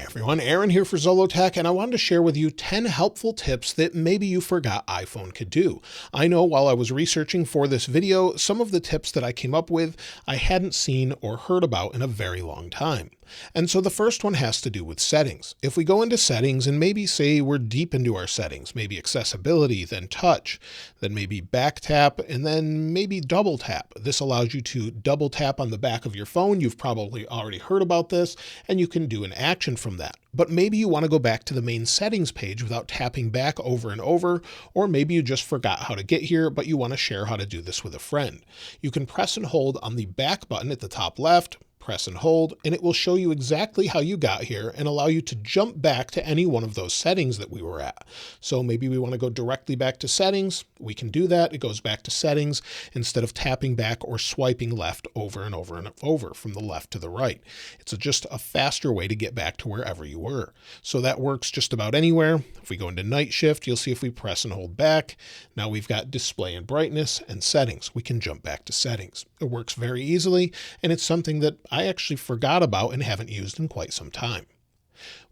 everyone, Aaron here for Zolotech, and I wanted to share with you 10 helpful tips that maybe you forgot iPhone could do. I know while I was researching for this video, some of the tips that I came up with I hadn't seen or heard about in a very long time. And so the first one has to do with settings. If we go into settings and maybe say we're deep into our settings, maybe accessibility, then touch, then maybe back tap, and then maybe double tap. This allows you to double tap on the back of your phone. You've probably already heard about this, and you can do an action from that. But maybe you want to go back to the main settings page without tapping back over and over, or maybe you just forgot how to get here, but you want to share how to do this with a friend. You can press and hold on the back button at the top left, press and hold, and it will show you exactly how you got here and allow you to jump back to any one of those settings that we were at. So maybe we want to go directly back to settings. We can do that. It goes back to settings instead of tapping back or swiping left over and over and over from the left to the right. It's just a faster way to get back to wherever you were. So that works just about anywhere. If we go into night shift, you'll see if we press and hold back, now we've got display and brightness and settings. We can jump back to settings. It works very easily, and it's something that I actually forgot about and haven't used in quite some time.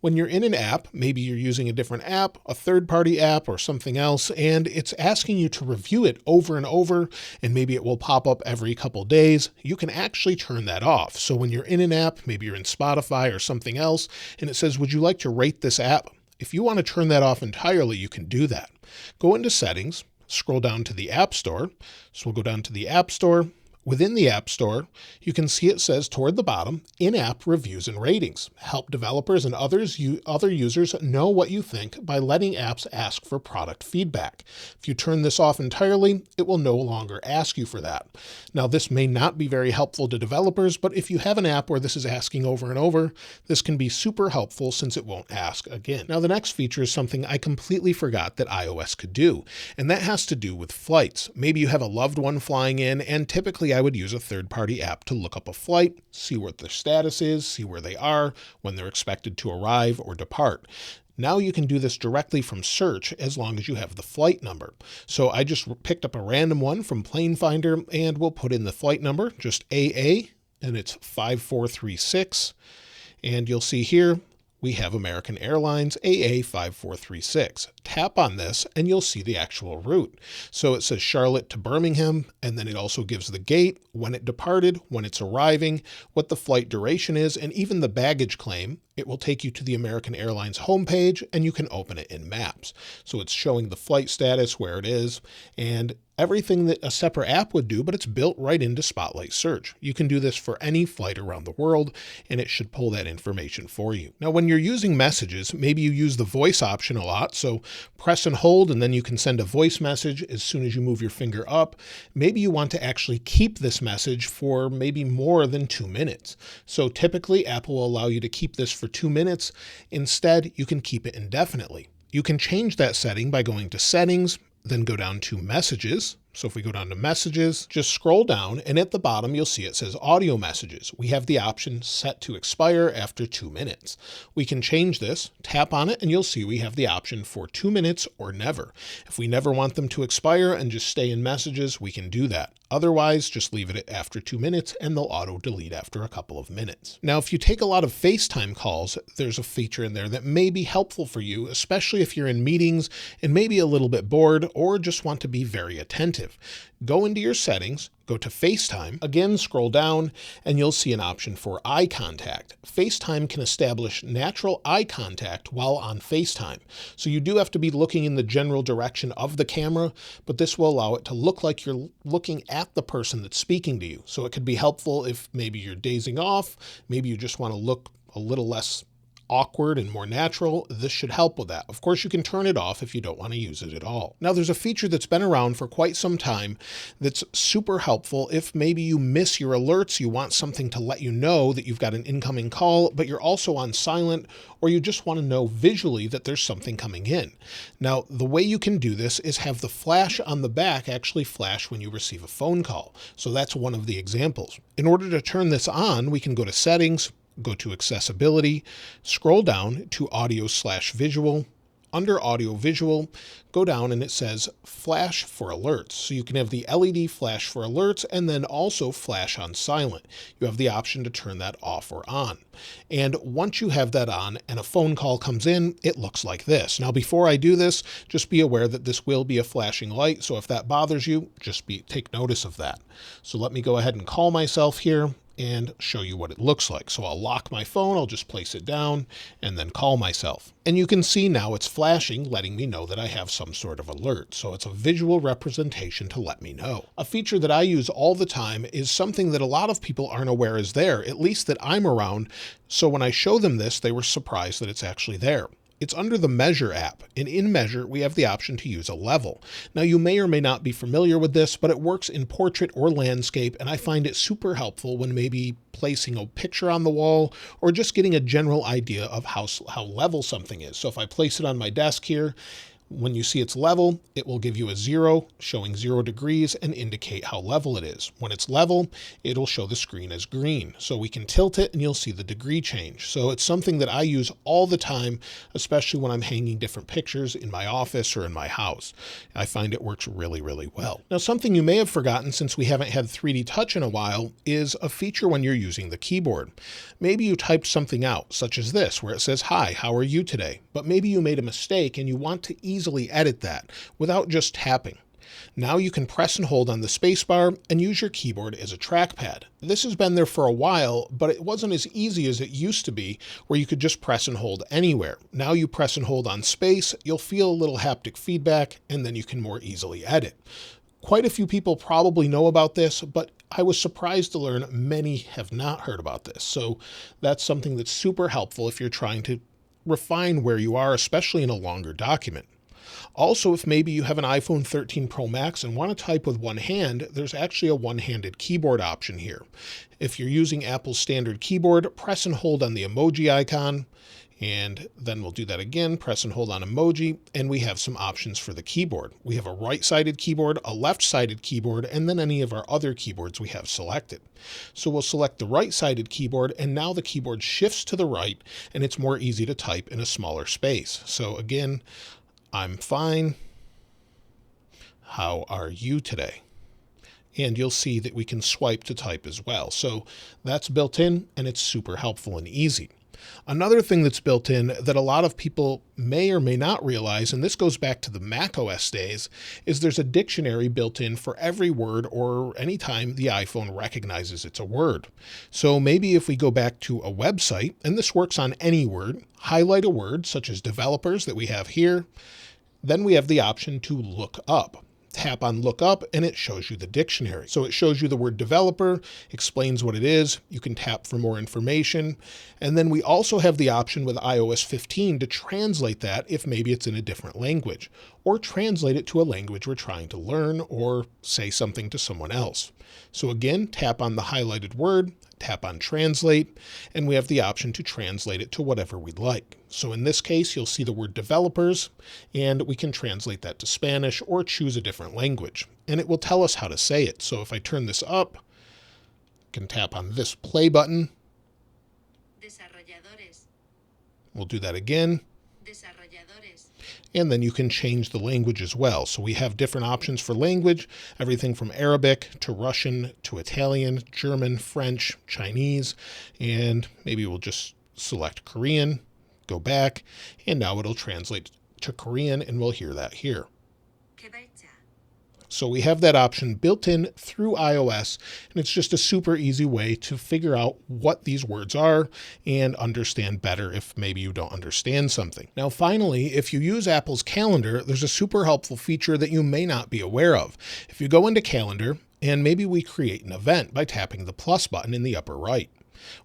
When you're in an app, maybe you're using a different app, a third-party app or something else, and it's asking you to review it over and over, and maybe it will pop up every couple days, you can actually turn that off. So when you're in an app, maybe you're in Spotify or something else, and it says, would you like to rate this app? If you want to turn that off entirely, you can do that. Go into settings, scroll down to the App Store. So we'll go down to the App Store. Within the App Store, you can see it says toward the bottom, in-app reviews and ratings. Help developers and other users know what you think by letting apps ask for product feedback. If you turn this off entirely, it will no longer ask you for that. Now, this may not be very helpful to developers, but if you have an app where this is asking over and over, this can be super helpful since it won't ask again. Now, the next feature is something I completely forgot that iOS could do, and that has to do with flights. Maybe you have a loved one flying in, and typically I would use a third-party app to look up a flight, see what their status is, see where they are, when they're expected to arrive or depart. Now you can do this directly from search as long as you have the flight number. So I just picked up a random one from Plane Finder and we'll put in the flight number, just AA, and it's 5436. And you'll see here, we have American Airlines AA5436. Tap on this and you'll see the actual route. So it says Charlotte to Birmingham, and then it also gives the gate, when it departed, when it's arriving, what the flight duration is, and even the baggage claim. It will take you to the American Airlines homepage and you can open it in Maps. So it's showing the flight status, where it is, and everything that a separate app would do, but it's built right into Spotlight Search. You can do this for any flight around the world, and it should pull that information for you. Now, when you're using messages, maybe you use the voice option a lot, so press and hold, and then you can send a voice message as soon as you move your finger up. Maybe you want to actually keep this message for maybe more than 2 minutes. So typically, Apple will allow you to keep this for 2 minutes. Instead, you can keep it indefinitely. You can change that setting by going to Settings, then go down to Messages. So if we go down to Messages, just scroll down, and at the bottom you'll see it says Audio Messages. We have the option set to expire after 2 minutes. We can change this, tap on it, and you'll see we have the option for 2 minutes or never. If we never want them to expire and just stay in Messages, we can do that. Otherwise, just leave it after 2 minutes and they'll auto delete after a couple of minutes. Now, if you take a lot of FaceTime calls, there's a feature in there that may be helpful for you, especially if you're in meetings and maybe a little bit bored or just want to be very attentive. Go into your settings, go to FaceTime, again scroll down, and you'll see an option for eye contact. FaceTime can establish natural eye contact while on FaceTime. So you do have to be looking in the general direction of the camera, but this will allow it to look like you're looking at the person that's speaking to you. So it could be helpful if maybe you're dazing off, maybe you just want to look a little less awkward and more natural. This should help with that. Of course, you can turn it off if you don't want to use it at all. Now, there's a feature that's been around for quite some time that's super helpful if maybe you miss your alerts, you want something to let you know that you've got an incoming call, but you're also on silent, or you just want to know visually that there's something coming in. Now, the way you can do this is have the flash on the back actually flash when you receive a phone call. So that's one of the examples. In order to turn this on, we can go to Settings, go to Accessibility, scroll down to Audio/Visual. Under audio visual, go down and it says flash for alerts. So you can have the LED flash for alerts and then also flash on silent. You have the option to turn that off or on. And once you have that on and a phone call comes in, it looks like this. Now, before I do this, just be aware that this will be a flashing light. So if that bothers you, just take notice of that. So let me go ahead and call myself here and show you what it looks like. So I'll lock my phone, I'll just place it down and then call myself. And you can see now it's flashing, letting me know that I have some sort of alert. So it's a visual representation to let me know. A feature that I use all the time is something that a lot of people aren't aware is there, at least that I'm around. So when I show them this, they were surprised that it's actually there. It's under the Measure app, and in Measure, we have the option to use a level. Now, you may or may not be familiar with this, but it works in portrait or landscape, and I find it super helpful when maybe placing a picture on the wall or just getting a general idea of how level something is. So if I place it on my desk here, when you see it's level, it will give you a 0 showing 0 degrees and indicate how level it is. When it's level, it'll show the screen as green. So we can tilt it and you'll see the degree change. So it's something that I use all the time, especially when I'm hanging different pictures in my office or in my house. I find it works really, really well. Now, something you may have forgotten since we haven't had 3D Touch in a while is a feature when you're using the keyboard. Maybe you typed something out, such as this, where it says, "Hi, how are you today?" But maybe you made a mistake and you want to easily edit that without just tapping. Now you can press and hold on the spacebar and use your keyboard as a trackpad. This has been there for a while, but it wasn't as easy as it used to be, where you could just press and hold anywhere. Now you press and hold on space, you'll feel a little haptic feedback, and then you can more easily edit. Quite a few people probably know about this, but I was surprised to learn many have not heard about this. So that's something that's super helpful if you're trying to refine where you are, especially in a longer document. Also, if maybe you have an iPhone 13 Pro Max and want to type with one hand, there's actually a one-handed keyboard option here. If you're using Apple's standard keyboard, press and hold on the emoji icon, and then we'll do that again, press and hold on emoji, and we have some options for the keyboard. We have a right-sided keyboard, a left-sided keyboard, and then any of our other keyboards we have selected. So we'll select the right-sided keyboard, and now the keyboard shifts to the right, and it's more easy to type in a smaller space. So again, "I'm fine. How are you today?" And you'll see that we can swipe to type as well. So that's built in, and it's super helpful and easy. Another thing that's built in that a lot of people may or may not realize, and this goes back to the Mac OS days, is there's a dictionary built in for every word or anytime the iPhone recognizes it's a word. So maybe if we go back to a website, and this works on any word, highlight a word such as developers that we have here, then we have the option to look up. Tap on look up and it shows you the dictionary. So it shows you the word developer, explains what it is. You can tap for more information. And then we also have the option with iOS 15 to translate that if maybe it's in a different language, or translate it to a language we're trying to learn or say something to someone else. So again, tap on the highlighted word, tap on translate, and we have the option to translate it to whatever we'd like. So in this case, you'll see the word developers, and we can translate that to Spanish or choose a different language, and it will tell us how to say it. So if I turn this up, I can tap on this play button. Desarrolladores. We'll do that again. Desarrolladores. And then you can change the language as well. So we have different options for language, everything from Arabic to Russian to Italian, German, French, Chinese, and maybe we'll just select Korean, go back, and now it'll translate to Korean, and we'll hear that here. So we have that option built in through iOS, and it's just a super easy way to figure out what these words are and understand better if maybe you don't understand something. Now, finally, if you use Apple's Calendar, there's a super helpful feature that you may not be aware of. If you go into Calendar, and maybe we create an event by tapping the plus button in the upper right.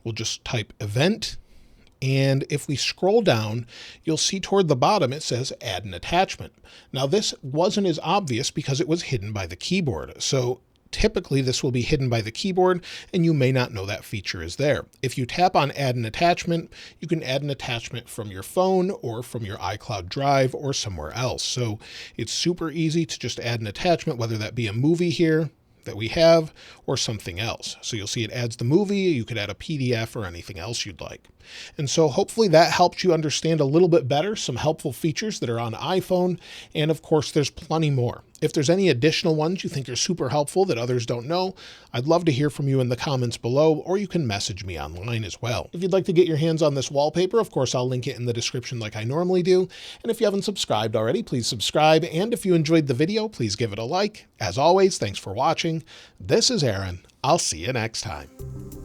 We'll just type event. And if we scroll down, you'll see toward the bottom, it says add an attachment. Now this wasn't as obvious because it was hidden by the keyboard. So typically this will be hidden by the keyboard and you may not know that feature is there. If you tap on add an attachment, you can add an attachment from your phone or from your iCloud Drive or somewhere else. So it's super easy to just add an attachment, whether that be a movie here. that we have or something else. So you'll see it adds the movie, you could add a PDF or anything else you'd like. And so hopefully that helped you understand a little bit better some helpful features that are on iPhone. And of course, there's plenty more. If there's any additional ones you think are super helpful that others don't know, I'd love to hear from you in the comments below, or you can message me online as well. If you'd like to get your hands on this wallpaper, of course, I'll link it in the description like I normally do. And if you haven't subscribed already, please subscribe. And if you enjoyed the video, please give it a like. As always, thanks for watching. This is Aaron. I'll see you next time.